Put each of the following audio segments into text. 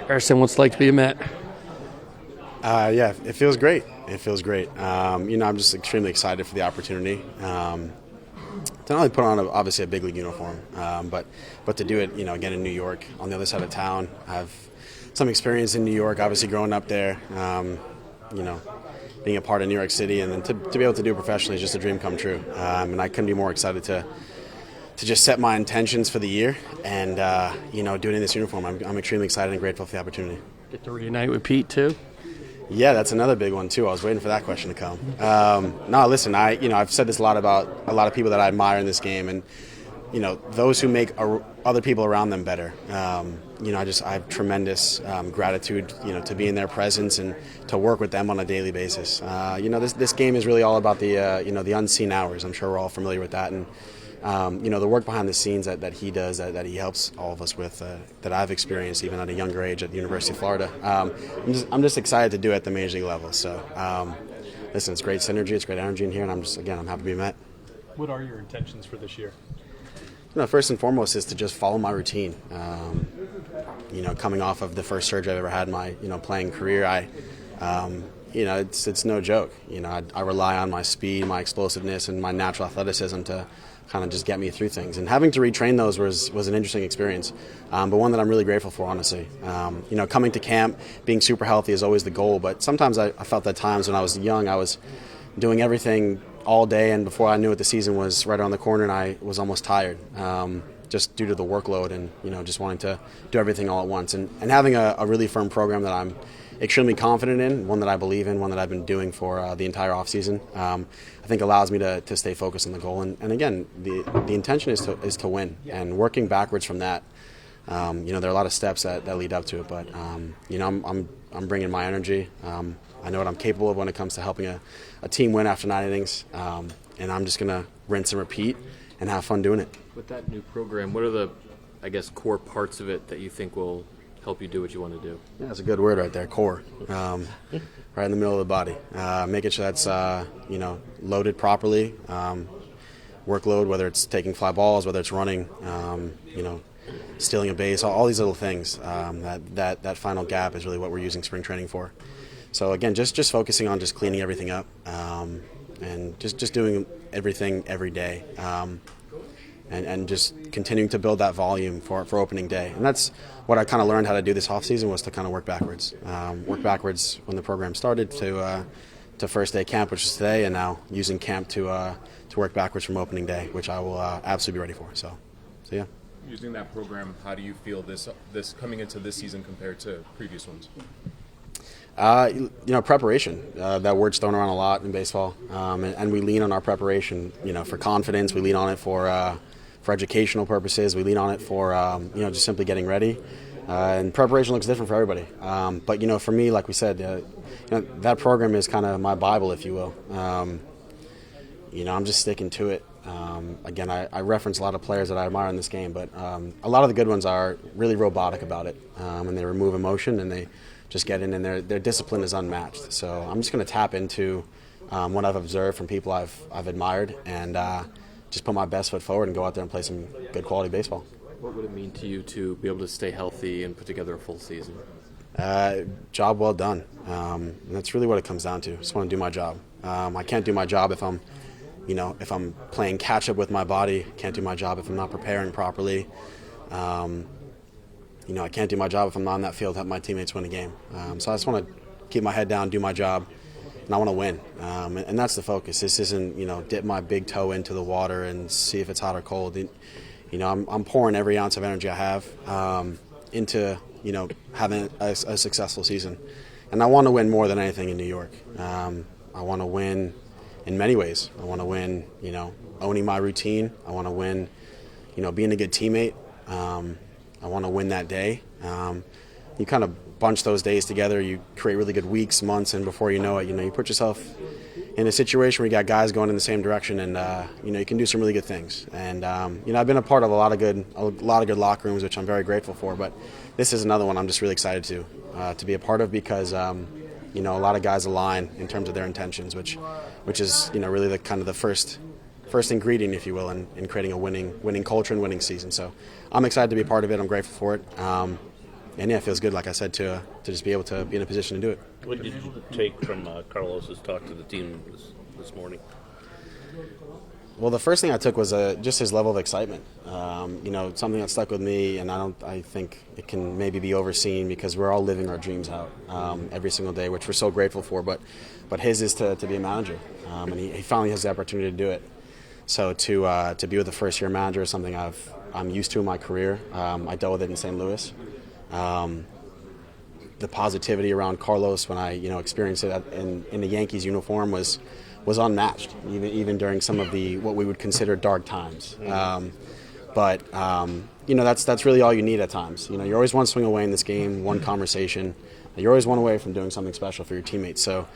Harrison, what's it like to be a Met? Yeah, it feels great. It feels great. I'm just extremely excited for the opportunity to not only put on obviously a big league uniform, but to do it, again in New York, on the other side of town. I have some experience in New York, obviously growing up there. Being a part of New York City, and then to be able to do it professionally is just a dream come true. And I couldn't be more excited to just set my intentions for the year and do it in this uniform. I'm extremely excited and grateful for the opportunity. Get to reunite with Pete too? Yeah, that's another big one too. I was waiting for that question to come. No, listen, I've said this a lot about a lot of people that I admire in this game, and those who make other people around them better. I have tremendous gratitude, to be in their presence and to work with them on a daily basis. This game is really all about the unseen hours. I'm sure we're all familiar with that, and the work behind the scenes that he does, that he helps all of us with, that I've experienced even at a younger age at the University of Florida. I'm just excited to do it at the major league level. So, listen, it's great synergy, it's great energy in here, and I'm happy to be met. What are your intentions for this year? First and foremost is to just follow my routine. Coming off of the first surgery I've ever had in my playing career, it's no joke. I rely on my speed, my explosiveness, and my natural athleticism to kind of just get me through things. And having to retrain those was an interesting experience, but one that I'm really grateful for, honestly. Coming to camp, being super healthy is always the goal, but sometimes I felt at times when I was young, I was doing everything all day, and before I knew it, the season was right around the corner, and I was almost tired, just due to the workload and just wanting to do everything all at once. And having a really firm program that I'm extremely confident in, one that I believe in, one that I've been doing for the entire offseason, I think allows me to stay focused on the goal. And again, the intention is to win, and working backwards from that. There are a lot of steps that lead up to it, but I'm bringing my energy. I know what I'm capable of when it comes to helping a team win after 9 innings, and I'm just going to rinse and repeat and have fun doing it. With that new program, what are the, core parts of it that you think will help you do what you want to do? Yeah, that's a good word right there, core. Right in the middle of the body. Making sure that's, loaded properly. Workload, whether it's taking fly balls, whether it's running, stealing a base, all these little things. That final gap is really what we're using spring training for. So again, just focusing on just cleaning everything up, and just doing everything every day, and just continuing to build that volume for opening day. And that's what I kind of learned how to do this offseason, was to kind of work backwards. Work backwards when the program started to first day camp, which is today, and now using camp to work backwards from opening day, which I will absolutely be ready for. So yeah. Using that program, how do you feel this coming into this season compared to previous ones? Preparation. That word's thrown around a lot in baseball, and we lean on our preparation. For confidence, we lean on it for educational purposes. We lean on it for just simply getting ready. And preparation looks different for everybody. But for me, like we said, that program is kind of my Bible, if you will. I'm just sticking to it. Again, I reference a lot of players that I admire in this game, but a lot of the good ones are really robotic about it, and they remove emotion and they just get in, and their discipline is unmatched. So I'm just going to tap into what I've observed from people I've admired, and just put my best foot forward and go out there and play some good quality baseball. What would it mean to you to be able to stay healthy and put together a full season? Job well done. And that's really what it comes down to. I just want to do my job. I can't do my job if I'm playing catch up with my body. Can't do my job if I'm not preparing properly. I can't do my job if I'm not on that field to help my teammates win a game. So I just want to keep my head down, do my job, and I want to win. And that's the focus. This isn't, dip my big toe into the water and see if it's hot or cold. I'm pouring every ounce of energy I have into, having a successful season. And I want to win more than anything in New York. I want to win in many ways. I want to win, owning my routine. I want to win, being a good teammate. I want to win that day. You kind of bunch those days together, you create really good weeks, months, and before you know it, you put yourself in a situation where you got guys going in the same direction, and you can do some really good things. And I've been a part of a lot of good locker rooms, which I'm very grateful for. But this is another one I'm just really excited to be a part of, because a lot of guys align in terms of their intentions, which is really the kind of the first ingredient, if you will, in creating a winning culture and winning season. So I'm excited to be a part of it. I'm grateful for it. yeah, it feels good, like I said, to just be able to be in a position to do it. What did you take from Carlos's talk to the team this morning? Well, the first thing I took was just his level of excitement. Something that stuck with me, and I think it can maybe be overseen because we're all living our dreams out every single day, which we're so grateful for. But his is to be a manager, and he finally has the opportunity to do it. So to be with a first-year manager is something I'm used to in my career. I dealt with it in St. Louis. The positivity around Carlos when I experienced it in the Yankees uniform was unmatched, even during some of the what we would consider dark times. That's really all you need at times. You're always one swing away in this game, one conversation. You're always one away from doing something special for your teammates. So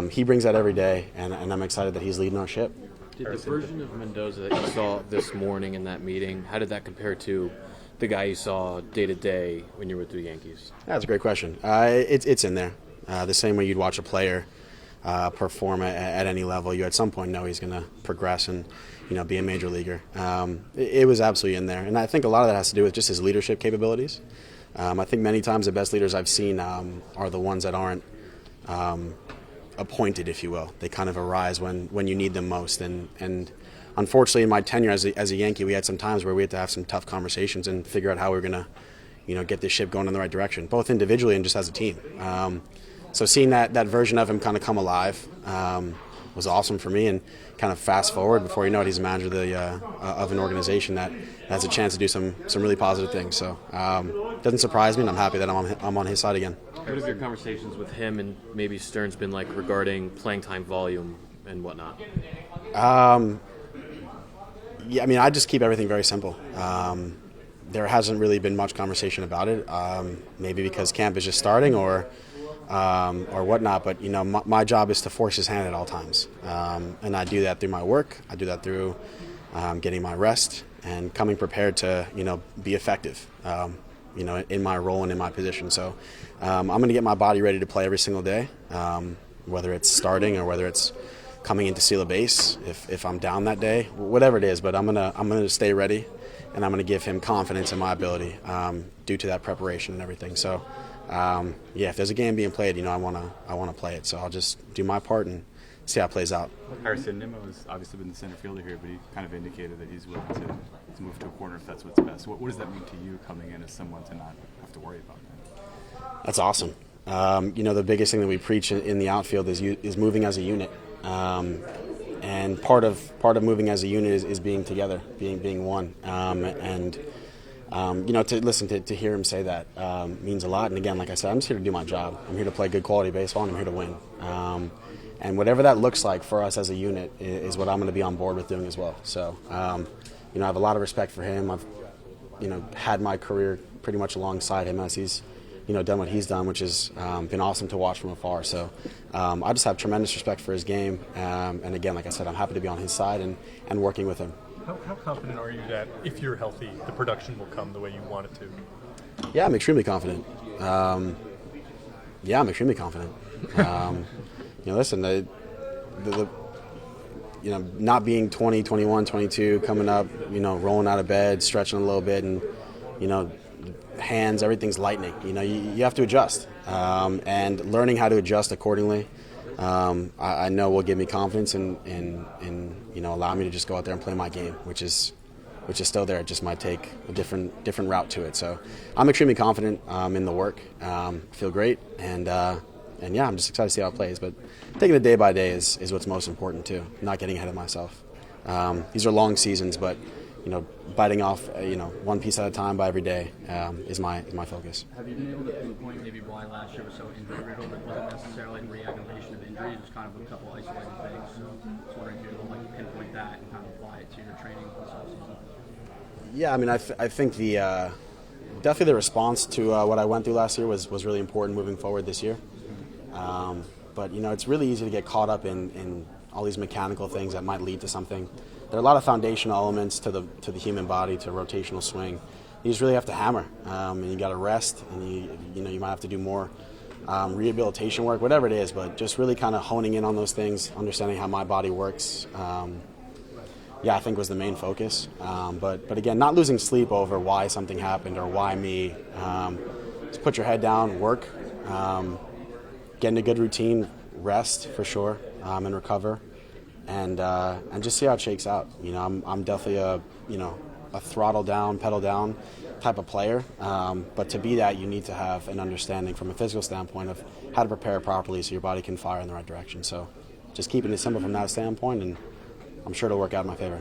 he brings that every day, and I'm excited that he's leading our ship. Did the version of Mendoza that you saw this morning in that meeting, how did that compare to the guy you saw day to day when you were with the Yankees? That's a great question. It's in there. The same way you'd watch a player perform at any level, you at some point know he's going to progress and be a major leaguer. It was absolutely in there, and I think a lot of that has to do with just his leadership capabilities. I think many times the best leaders I've seen are the ones that aren't appointed, if you will. They kind of arise when you need them most. And unfortunately, in my tenure as a Yankee, we had some times where we had to have some tough conversations and figure out how we were going to, get this ship going in the right direction, both individually and just as a team. So seeing that version of him kind of come alive was awesome for me, and kind of fast forward, before you know it, he's a manager of an organization that has a chance to do some really positive things. So it doesn't surprise me, and I'm happy that I'm on his side again. What have your conversations with him and maybe Stearns been like regarding playing time volume and whatnot? I just keep everything very simple. There hasn't really been much conversation about it, maybe because camp is just starting or whatnot. But my job is to force his hand at all times, and I do that through my work. I do that through getting my rest and coming prepared to be effective. In my role and in my position. So I'm going to get my body ready to play every single day, whether it's starting or whether it's coming in to steal a base if I'm down that day, whatever it is. But I'm gonna stay ready, and I'm going to give him confidence in my ability due to that preparation and everything. So if there's a game being played, I want to play it. So I'll just do my part and see how it plays out. Harrison Nimmo has obviously been the center fielder here, but he kind of indicated that he's willing to move to a corner if that's what's best. What does that mean to you coming in as someone to not have to worry about that? That's awesome. The biggest thing that we preach in the outfield is moving as a unit, and part of moving as a unit is being together, being one, to hear him say that means a lot. And again, like I said, I'm just here to do my job. I'm here to play good quality baseball, and I'm here to win. And whatever that looks like for us as a unit is what I'm going to be on board with doing as well. So, I have a lot of respect for him. I've, had my career pretty much alongside him as he's, done what he's done, which has been awesome to watch from afar. So, I just have tremendous respect for his game. And again, like I said, I'm happy to be on his side and working with him. How confident are you that if you're healthy, the production will come the way you want it to? Yeah, I'm extremely confident. I'm extremely confident. Listen, not being 20, 21, 22, coming up, rolling out of bed, stretching a little bit, and, hands, everything's lightening. You have to adjust. And learning how to adjust accordingly, I know will give me confidence and allow me to just go out there and play my game, which is still there. It just might take a different route to it. So I'm extremely confident in the work. Feel great, and I'm just excited to see how it plays. But taking it day by day is what's most important too. Not getting ahead of myself. These are long seasons, but biting off one piece at a time by every day is my focus. Have you been able to pinpoint maybe why last year was so injury-riddled? It wasn't necessarily an reaggravation of injuries, it was kind of a couple isolated things. So I was wondering if you'd like to pinpoint that and kind of apply it to your training this offseason. Yeah, I think definitely the response to what I went through last year was really important moving forward this year. But it's really easy to get caught up in all these mechanical things that might lead to something. There are a lot of foundational elements to the human body, to rotational swing. You just really have to hammer, and you got to rest, and you might have to do more rehabilitation work, whatever it is. But just really kind of honing in on those things, understanding how my body works. I think was the main focus. But again, not losing sleep over why something happened or why me. to put your head down, work, get in a good routine, rest for sure, and recover, and just see how it shakes out. You know, I'm definitely a throttle down, pedal down type of player, but to be that, you need to have an understanding from a physical standpoint of how to prepare properly so your body can fire in the right direction. So just keeping it simple from that standpoint, and I'm sure it'll work out in my favor.